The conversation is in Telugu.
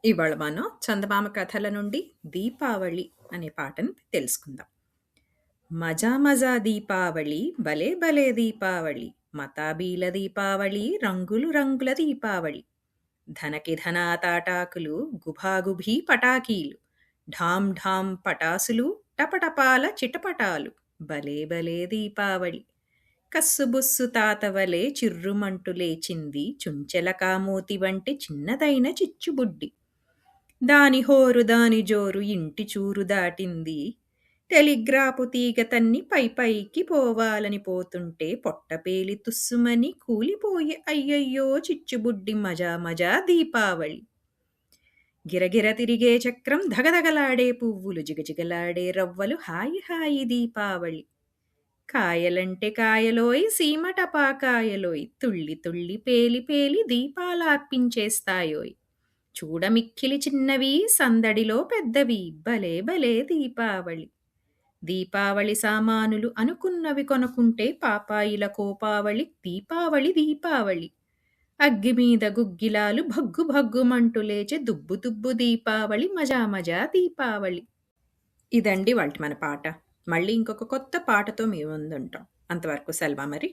ఇవాళ మనం చందమామ కథల నుండి దీపావళి అనే పాటను తెలుసుకుందాం. మజా మజా దీపావళి భలే భలే దీపావళి మతాబీల దీపావళి రంగులు రంగుల దీపావళి ధనకి ధనా తాటాకులు గుభాగుభీ పటాకీలు ఢాం ఢాం పటాసులు టపటపాల చిటపటాలు భలే భలే దీపావళి కస్సుబుస్సు తాతవలే చిర్రుమంటూ లేచింది చుంచెల కామూతి వంటి చిన్నదైన చిచ్చుబుడ్డి దాని హోరు దాని జోరు ఇంటి చూరు దాటింది టెలిగ్రాపు తీగ తన్ని పై పైకి పోవాలని పోతుంటే పొట్టపేలి తుస్సుమని కూలిపోయి అయ్యయ్యో చిచ్చుబుడ్డి మజా మజా దీపావళి గిరగిర తిరిగే చక్రం ధగధగలాడే పువ్వులు జిగజిగలాడే రవ్వలు హాయి హాయి దీపావళి కాయలంటే కాయలోయ్ సీమ టపాకాయలోయ్ తుళ్ళి తుళ్ళి పేలి పేలి దీపాలార్పించేస్తాయోయ్ చూడమిక్కిలి చిన్నవి సందడిలో పెద్దవి భలే భలే దీపావళి దీపావళి సామానులు అనుకున్నవి కొనుక్కుంటే పాపాయిల కోపావళి దీపావళి దీపావళి అగ్గి మీద గుగ్గిలాలు భగ్గు భగ్గుమంటూ లేచే దుబ్బు దుబ్బు దీపావళి మజా మజా దీపావళి. ఇదండి వాటి మన పాట. మళ్ళీ ఇంకొక కొత్త పాటతో మీ ముందుంటాం. అంతవరకు సెలవా మరి.